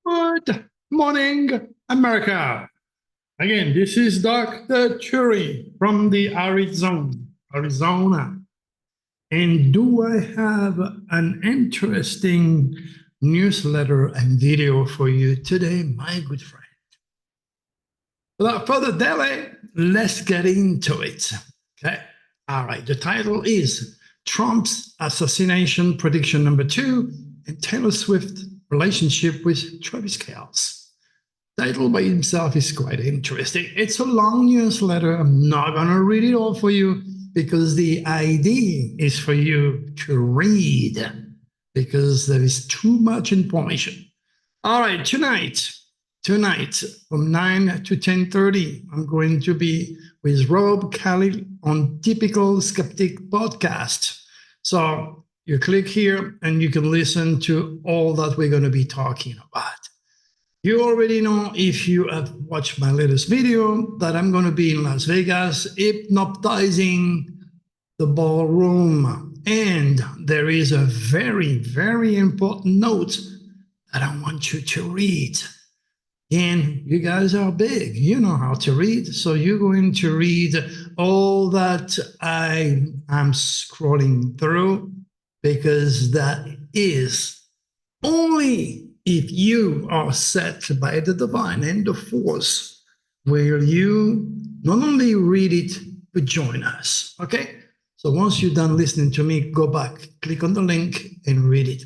Good morning, America. Again, this is Dr. Churi from the Arizona. And do I have an interesting newsletter and video for you today, my good friend? Without further delay, let's get into it. Okay. All right. The title is Trump's Assassination Prediction Number 2 and Taylor Swift Relationship with Travis Kelce. Title by himself is quite interesting. It's a long newsletter. I'm not going to read it all for you because the idea is for you to read because there is too much information. All right, tonight from 9 to 10:30, I'm going to be with Rob Kelly on Typical Skeptic Podcast. So you click here and you can listen to all that we're going to be talking about. You already know, if you have watched my latest video, that I'm going to be in Las Vegas hypnotizing the ballroom. And there is a very, very important note that I want you to read. And you guys are big. You know how to read. So you're going to read all that I am scrolling through, because that is only if you are set by the divine and the force will you not only read it, but join us. Okay? So once you're done listening to me, go back, click on the link and read it.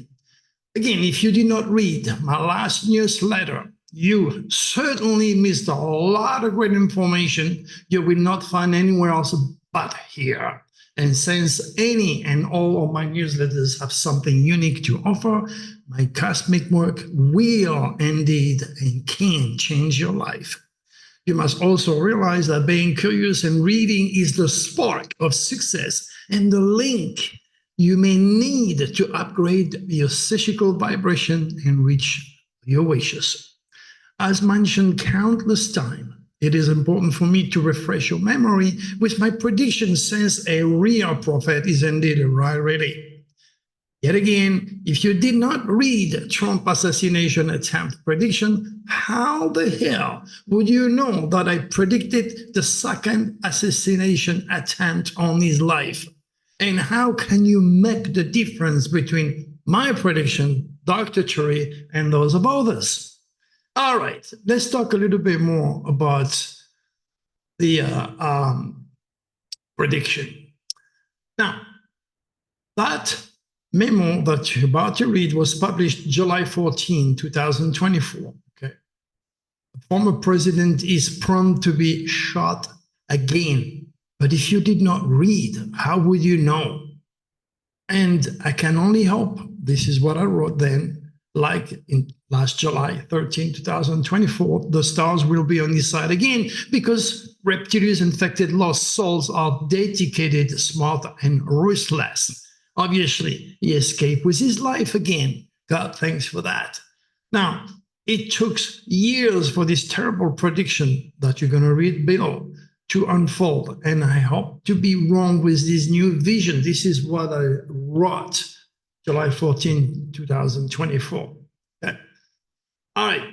Again, if you did not read my last newsletter, you certainly missed a lot of great information you will not find anywhere else but here. And since any and all of my newsletters have something unique to offer, my cosmic work will indeed and can change your life. You must also realize that being curious and reading is the spark of success and the link you may need to upgrade your psychical vibration and reach your wishes. As mentioned countless times, it is important for me to refresh your memory with my prediction, since a real prophet is indeed a rarity. Yet again, if you did not read Trump assassination attempt prediction, how the hell would you know that I predicted the second assassination attempt on his life? And how can you make the difference between my prediction, Dr. Churi, and those of others? All right, let's talk a little bit more about the prediction. Now, that memo that you're about to read was published July 14, 2024. Okay. The former president is prone to be shot again. But if you did not read, how would you know? And I can only hope, this is what I wrote then, like in last July 13, 2024, the stars will be on his side again, because reptilians infected lost souls are dedicated, smart, and ruthless. Obviously, he escaped with his life again. God, thanks for that. Now, it took years for this terrible prediction that you're going to read below to unfold, and I hope to be wrong with this new vision. This is what I wrote July 14, 2024. Okay. All right.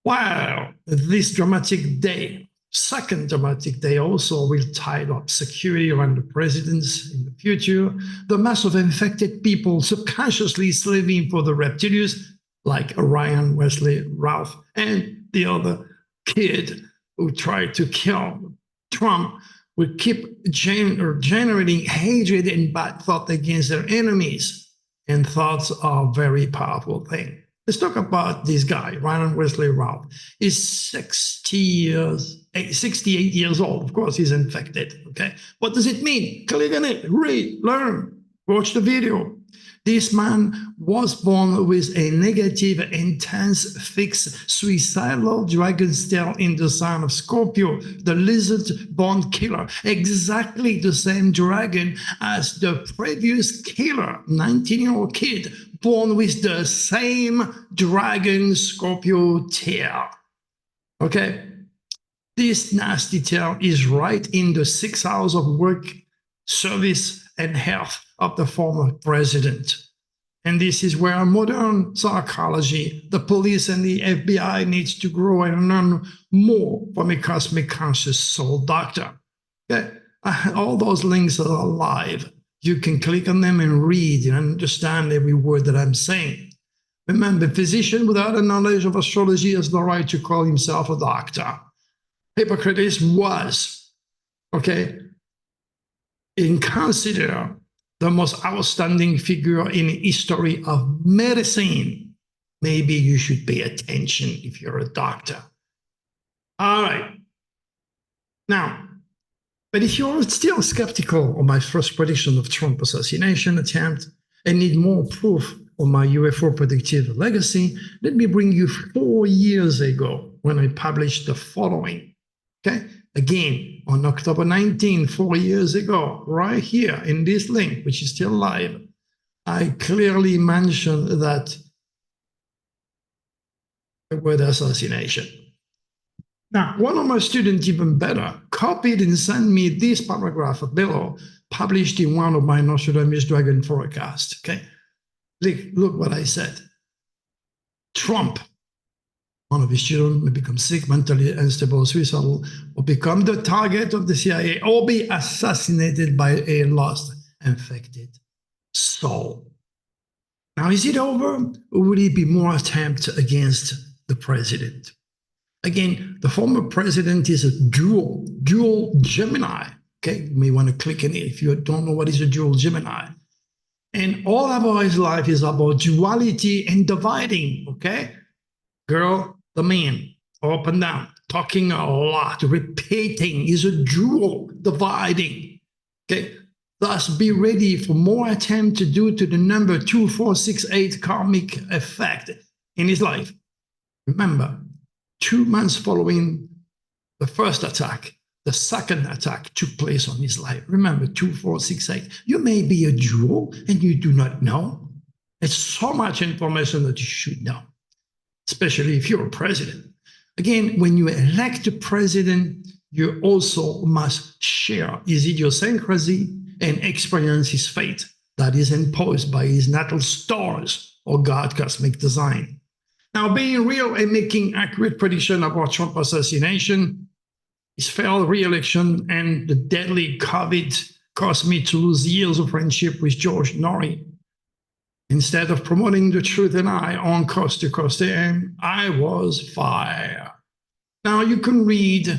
Wow, this dramatic day, second dramatic day also, will tie up security around the presidents in the future. The mass of infected people subconsciously slaving for the reptilians, like Ryan, Wesley, Ralph, and the other kid who tried to kill Trump, will keep generating hatred and bad thought against their enemies. And thoughts are a very powerful thing. Let's talk about this guy, Ryan Wesley Ralph. He's 68 years old. Of course, he's infected. Okay. What does it mean? Click on it, read, learn, watch the video. This man was born with a negative, intense, fixed, suicidal dragon's tail in the sign of Scorpio, the lizard-born killer. Exactly the same dragon as the previous killer, 19-year-old kid, born with the same dragon Scorpio tail. Okay? This nasty tail is right in the 6 hours of work, service, and health of the former president. And this is where modern psychology, the police and the FBI needs to grow and learn more from a cosmic conscious soul doctor. Okay? All those links are live. You can click on them and read and understand every word that I'm saying. Remember, a physician without a knowledge of astrology has no right to call himself a doctor. Hippocrates was, okay, considered the most outstanding figure in the history of medicine. Maybe you should pay attention if you're a doctor. All right. Now, but if you're still skeptical of my first prediction of Trump assassination attempt and need more proof of my UFO predictive legacy, let me bring you 4 years ago when I published the following. Okay? Again, on October 19, 4 years ago, right here in this link, which is still live, I clearly mentioned that the word assassination. Now, one of my students, even better, copied and sent me this paragraph below, published in one of my Nostradamus Dragon forecasts. Okay, look what I said. Trump, one of his children, may become sick, mentally unstable, suicidal, or become the target of the CIA, or be assassinated by a lost, infected soul. Now, is it over, or will it be more attempts against the president? Again, the former president is a dual Gemini. Okay, you may want to click on it if you don't know what is a dual Gemini. And all about his life is about duality and dividing. Okay, girl, the man, up and down, talking a lot, repeating, is a dual dividing. Okay, thus be ready for more attempt to do to the number 2468 karmic effect in his life. Remember, 2 months following the first attack, the second attack took place on his life. Remember, 2468. You may be a dual and you do not know. It's so much information that you should know, especially if you're a president. Again, when you elect a president, you also must share his idiosyncrasy and experience his fate that is imposed by his natal stars or God cosmic design. Now, being real and making accurate prediction about Trump assassination, his failed re-election, and the deadly COVID caused me to lose years of friendship with George Norrie. Instead of promoting the truth and I on Coast to Coast AM, I was fired. Now, you can read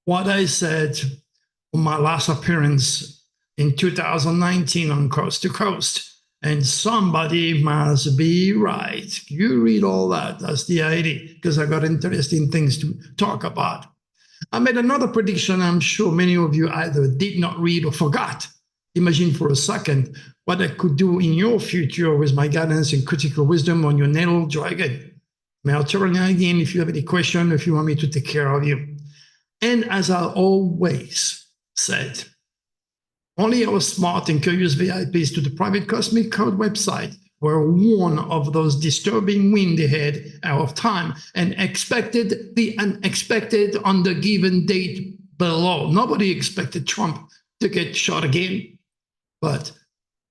what I said on my last appearance in 2019 on Coast to Coast. And somebody must be right. You read all that. That's the idea, because I got interesting things to talk about. I made another prediction I'm sure many of you either did not read or forgot. Imagine for a second what I could do in your future with my guidance and critical wisdom on your natal dragon. May I turn again if you have any question, if you want me to take care of you. And as I always said, only our smart and curious VIPs to the private Cosmic Code website were warned of those disturbing wind ahead out of time and expected the unexpected on the given date below. Nobody expected Trump to get shot again. But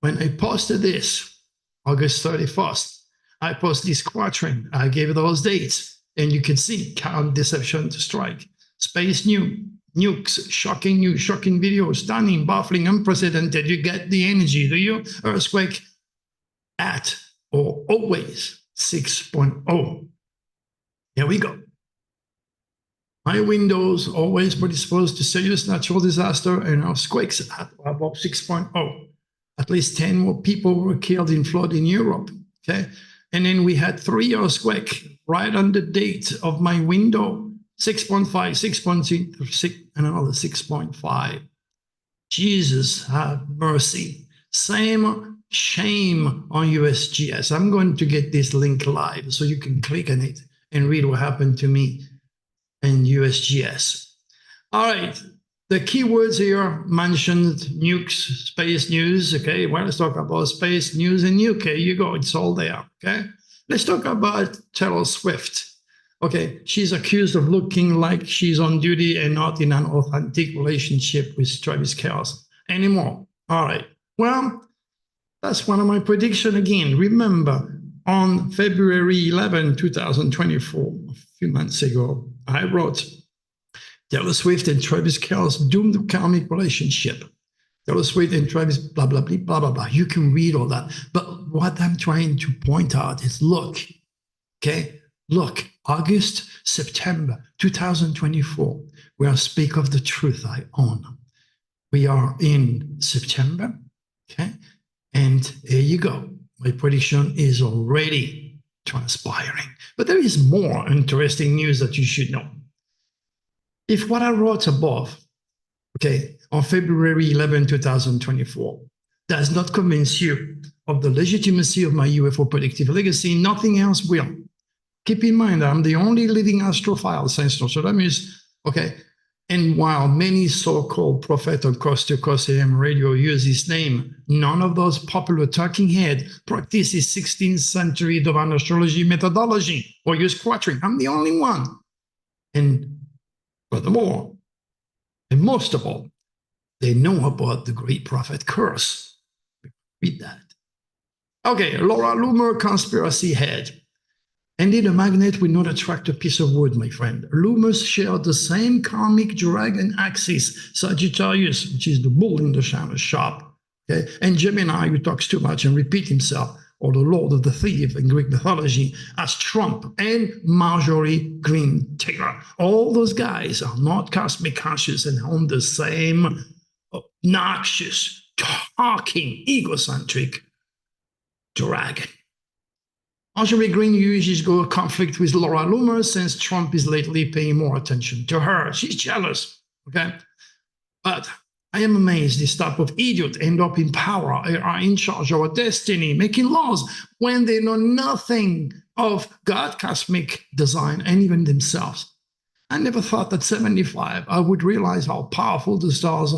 when I posted this, August 31st, I posted this quatrain. I gave those dates, and you can see count deception to strike. Space nukes, shocking news, shocking video, stunning, baffling, unprecedented. You get the energy, do you? Earthquake at or always 6.0. Here we go. My windows always predisposed to serious natural disaster and earthquakes at above 6.0. At least 10 more people were killed in flood in Europe. Okay, and then we had 3 earthquakes right on the date of my window. 6.5, 6.6, and another 6.5. Jesus have mercy. Same shame on USGS. I'm going to get this link live so you can click on it and read what happened to me in USGS. All right. The keywords here mentioned nukes, space news. Okay. Well, let's talk about space news in UK. You go. It's all there. Okay. Let's talk about Taylor Swift. Okay, she's accused of looking like she's on duty and not in an authentic relationship with Travis Kelce anymore. All right. Well, That's one of my predictions again. Remember, on February 11, 2024, a few months ago, I wrote Taylor Swift and Travis Kelce's doomed karmic relationship. Taylor Swift and Travis, blah, blah, blah, blah, blah, blah. You can read all that. But what I'm trying to point out is look, okay? Look, August, September 2024, where I speak of the truth I own. We are in September, okay? And here you go. My prediction is already transpiring. But there is more interesting news that you should know. If what I wrote above, okay, on February 11, 2024, does not convince you of the legitimacy of my UFO predictive legacy, nothing else will. Keep in mind, I'm the only living astrophile since Nostradamus, okay? And while many so-called prophets on coast-to-coast AM radio use his name, none of those popular talking heads practice his 16th century divine astrology methodology or use quatrain. I'm the only one. And furthermore, and most of all, they know about the great prophet curse. Read that. Okay, Laura Loomer, conspiracy head. Indeed, a magnet will not attract a piece of wood, my friend. Lumens share the same karmic dragon axis, Sagittarius, which is the bull in the shop, okay? And Gemini, who talks too much and repeats himself, or the Lord of the Thief in Greek mythology, as Trump and Marjorie Green Taylor. All those guys are not cosmic conscious and own the same obnoxious, talking, egocentric dragon. Marjorie Green uses go conflict with Laura Loomer since Trump is lately paying more attention to her. She's jealous, okay? But I am amazed this type of idiot end up in power, are in charge of our destiny, making laws when they know nothing of God, cosmic design, and even themselves. I never thought at 75 I would realize how powerful the stars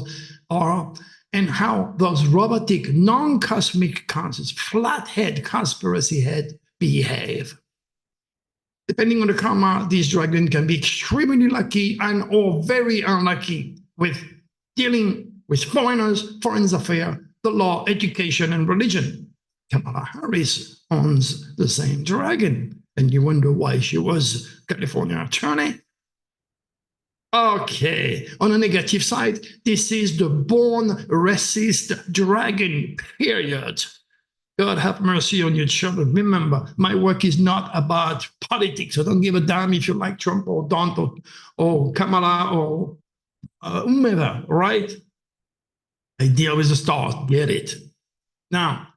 are and how those robotic, non-cosmic conscious, flathead, conspiracy head behave. Depending on the karma, these dragons can be extremely lucky and or very unlucky with dealing with foreigners, foreign affairs, the law, education, and religion. Kamala Harris owns the same dragon, and you wonder why she was California attorney. Okay, on the negative side, this is the born racist dragon, period. God have mercy on your children. Remember, my work is not about politics. I don't give a damn if you like Trump or Donald or Kamala or whomever, right? I deal with the stars, get it. Now,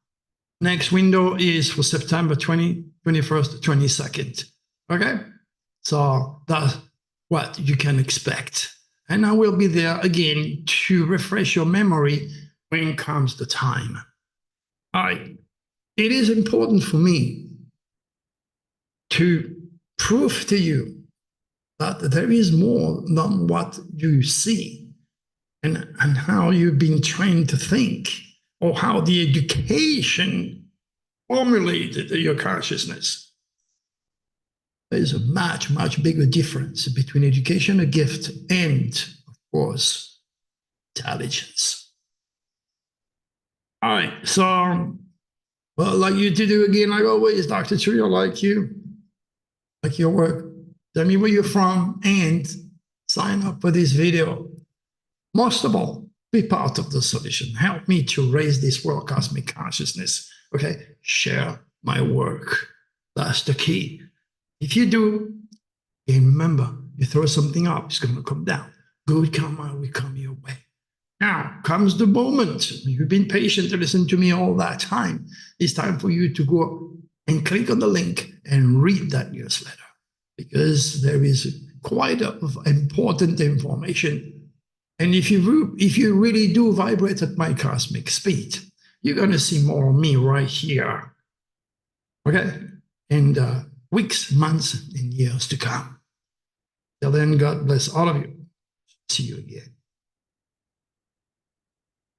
next window is for September 20, 21st, 22nd, okay? So that's what you can expect. And I will be there again to refresh your memory when comes the time. All right. It is important for me to prove to you that there is more than what you see and how you've been trained to think or how the education formulated your consciousness. There's a much, much bigger difference between education, a gift, and, of course, intelligence. All right, so well, I'd like you to do again, like always, Dr. Trio, like you, like your work. Tell me where you're from and sign up for this video. Most of all, be part of the solution. Help me to raise this world cosmic consciousness. Okay, share my work. That's the key. If you do, and remember, you throw something up, it's going to come down. Good karma will come your way. Now comes the moment. You've been patient to listen to me all that time. It's time for you to go and click on the link and read that newsletter because there is quite important information. And if you really do vibrate at my cosmic speed, you're going to see more of me right here. Okay? And weeks, months, and years to come. Till then, God bless all of you. See you again.